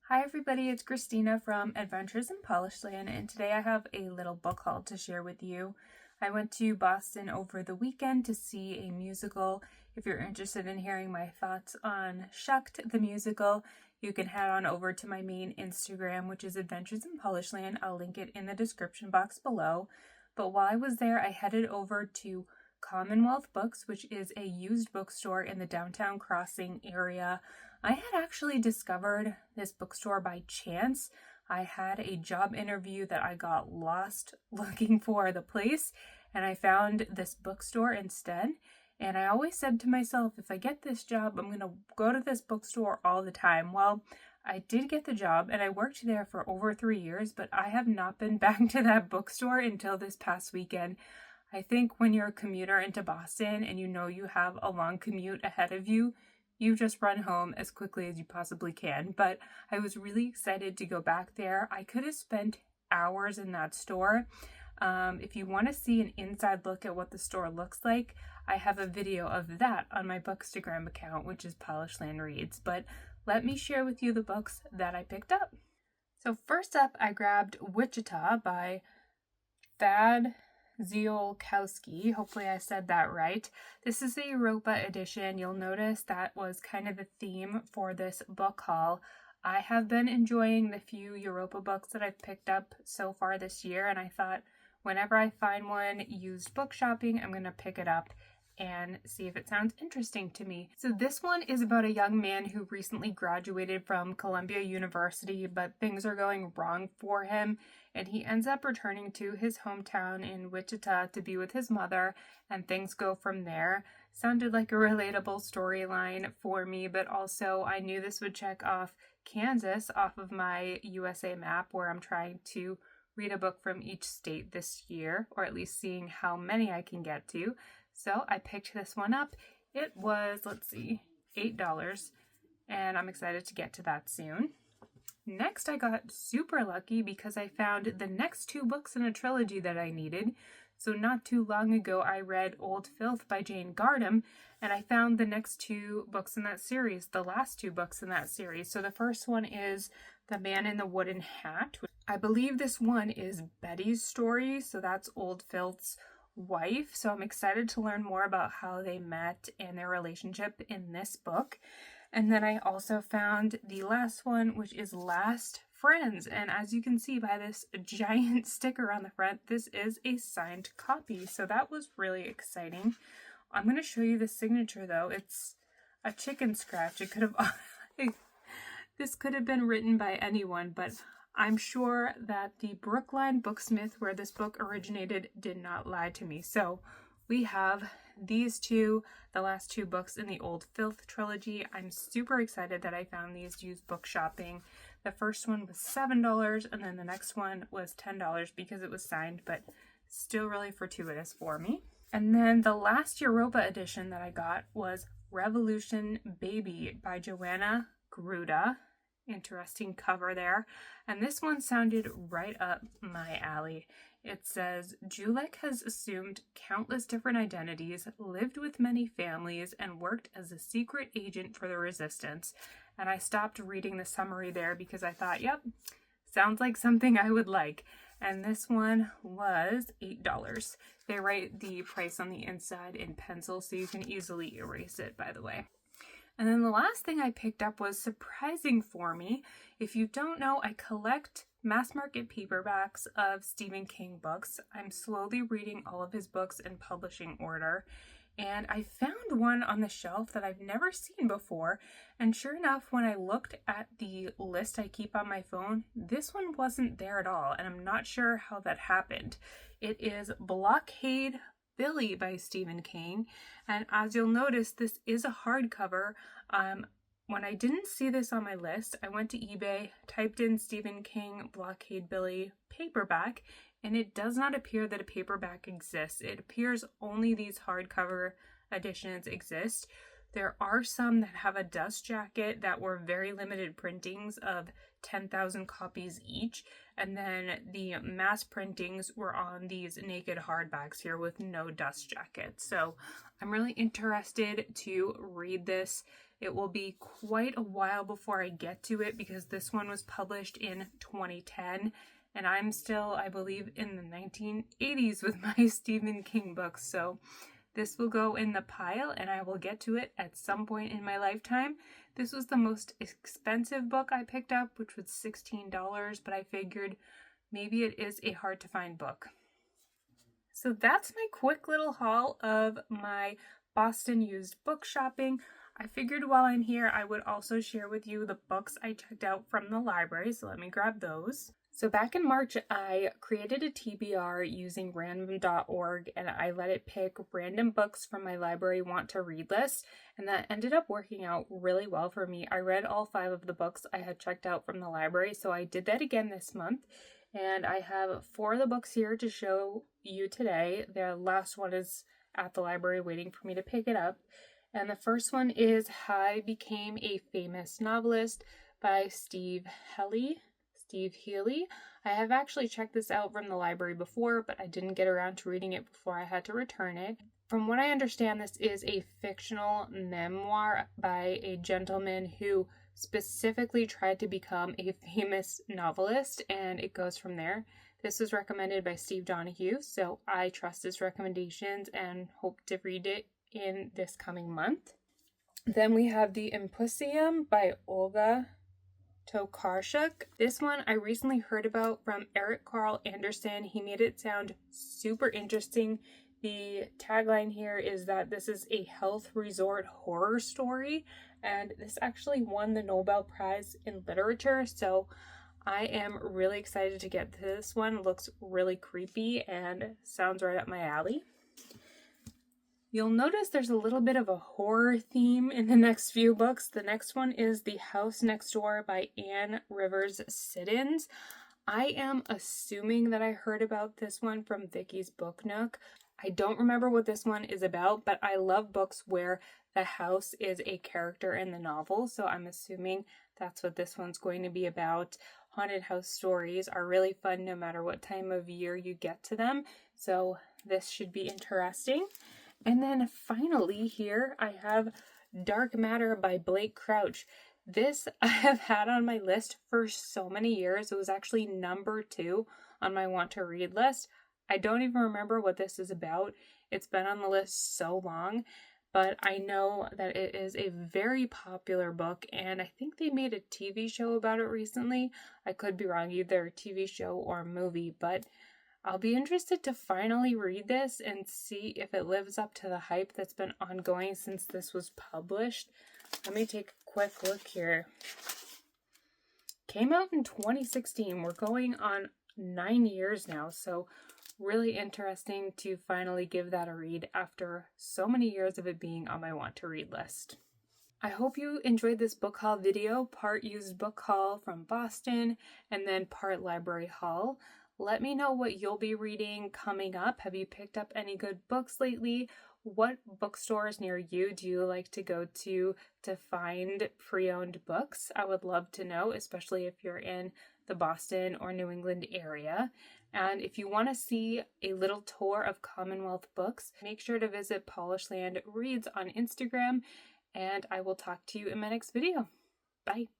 Hi everybody, it's Christina from Adventures in Polished Land, and today I have a little book haul to share with you. I went to Boston over the weekend to see a musical. If you're interested in hearing my thoughts on Shucked, the musical, you can head on over to my main Instagram, which is Adventures in Polished Land. I'll link it in the description box below. But while I was there, I headed over to Commonwealth Books, which is a used bookstore in the downtown Crossing area. I had actually discovered this bookstore by chance. I had a job interview that I got lost looking for the place, and I found this bookstore instead. And I always said to myself, if I get this job, I'm going to go to this bookstore all the time. Well, I did get the job, and I worked there for over 3 years, but I have not been back to that bookstore until this past weekend. I think when you're a commuter into Boston and you know you have a long commute ahead of you, you just run home as quickly as you possibly can. But I was really excited to go back there. I could have spent hours in that store. If you want to see an inside look at what the store looks like, I have a video of that on my Bookstagram account, which is Polished Land Reads. But let me share with you the books that I picked up. So first up, I grabbed Wichita by Ziolkowski. Hopefully I said that right. This is a Europa edition. You'll notice that was kind of the theme for this book haul. I have been enjoying the few Europa books that I've picked up so far this year, and I thought whenever I find one used book shopping, I'm going to pick it up and see if it sounds interesting to me. So this one is about a young man who recently graduated from Columbia University, but things are going wrong for him, and he ends up returning to his hometown in Wichita to be with his mother, and things go from there. Sounded like a relatable storyline for me, but also I knew this would check off Kansas off of my USA map, where I'm trying to read a book from each state this year, or at least seeing how many I can get to. So I picked this one up. It was, $8, and I'm excited to get to that soon. Next, I got super lucky because I found the next two books in a trilogy that I needed. So not too long ago, I read Old Filth by Jane Gardam, and I found the next two books in that series, the last two books in that series. So the first one is The Man in the Wooden Hat. I believe this one is Betty's story, so that's Old Filth's wife. So I'm excited to learn more about how they met and their relationship in this book. And then I also found the last one, which is Last Friends. And as you can see by this giant sticker on the front, this is a signed copy. So that was really exciting. I'm going to show you the signature though. It's a chicken scratch. It could have, this could have been written by anyone, but I'm sure that the Brookline Booksmith, where this book originated, did not lie to me. So we have these two, the last two books in the Old Filth trilogy. I'm super excited that I found these used book shopping. The first one was $7, and then the next one was $10 because it was signed, but still really fortuitous for me. And then the last Europa edition that I got was Revoultion Baby by Joanna, Gruda. Interesting cover there. And this one sounded right up my alley. It says, Julek has assumed countless different identities, lived with many families, and worked as a secret agent for the resistance. And I stopped reading the summary there because I thought, yep, sounds like something I would like. And this one was $8. They write the price on the inside in pencil, so you can easily erase it, by the way. And then the last thing I picked up was surprising for me. If you don't know, I collect mass market paperbacks of Stephen King books. I'm slowly reading all of his books in publishing order. And I found one on the shelf that I've never seen before. And sure enough, when I looked at the list I keep on my phone, this one wasn't there at all. And I'm not sure how that happened. It is Blockade Billy by Stephen King, and as you'll notice, this is a hardcover. When I didn't see this on my list, I went to eBay, typed in Stephen King Blockade Billy paperback, and it does not appear that a paperback exists. It appears only these hardcover editions exist. There are some that have a dust jacket that were very limited printings of 10,000 copies each, and then the mass printings were on these naked hardbacks here with no dust jacket. So I'm really interested to read this It will be quite a while before I get to it because this one was published in 2010 and I'm still, I believe, in the 1980s with my Stephen King books. So this will go in the pile and I will get to it at some point in my lifetime. This was the most expensive book I picked up, which was $16, but I figured maybe it is a hard to find book. So that's my quick little haul of my Boston used book shopping. I figured while I'm here, I would also share with you the books I checked out from the library, so let me grab those. So back in March, I created a TBR using random.org and I let it pick random books from my library want to read list, and that ended up working out really well for me. I read all 5 of the books I had checked out from the library, so I did that again this month. And I have 4 of the books here to show you today. The last one is at the library waiting for me to pick it up. And the first one is How I Became a Famous Novelist by Steve Hely. I have actually checked this out from the library before, but I didn't get around to reading it before I had to return it. From what I understand, this is a fictional memoir by a gentleman who specifically tried to become a famous novelist, and it goes from there. This was recommended by Steve Donahue, so I trust his recommendations and hope to read it in this coming month. Then we have the Empusium by Olga Tokarczuk. This one I recently heard about from Eric Carl Anderson. He made it sound super interesting. The tagline here is that this is a health resort horror story, and this actually won the Nobel Prize in Literature, so I am really excited to get to this one. It looks really creepy and sounds right up my alley. You'll notice there's a little bit of a horror theme in the next few books. The next one is The House Next Door by Anne Rivers Siddons. I am assuming that I heard about this one from Vicky's Book Nook. I don't remember what this one is about, but I love books where the house is a character in the novel, so I'm assuming that's what this one's going to be about. Haunted house stories are really fun no matter what time of year you get to them, so this should be interesting. And then finally here I have Dark Matter by Blake Crouch. This I have had on my list for so many years. It was actually number 2 on my want to read list. I don't even remember what this is about. It's been on the list so long, but I know that it is a very popular book, and I think they made a TV show about it recently. I could be wrong, either TV show or movie, but I'll be interested to finally read this and see if it lives up to the hype that's been ongoing since this was published. Let me take a quick look here. Came out in 2016. We're going on 9 years now, so really interesting to finally give that a read after so many years of it being on my want to read list. I hope you enjoyed this book haul video, part used book haul from Boston and then part library haul. Let me know what you'll be reading coming up. Have you picked up any good books lately? What bookstores near you do you like to go to find pre-owned books? I would love to know, especially if you're in the Boston or New England area. And if you want to see a little tour of Commonwealth books, make sure to visit Polishland Reads on Instagram, and I will talk to you in my next video. Bye.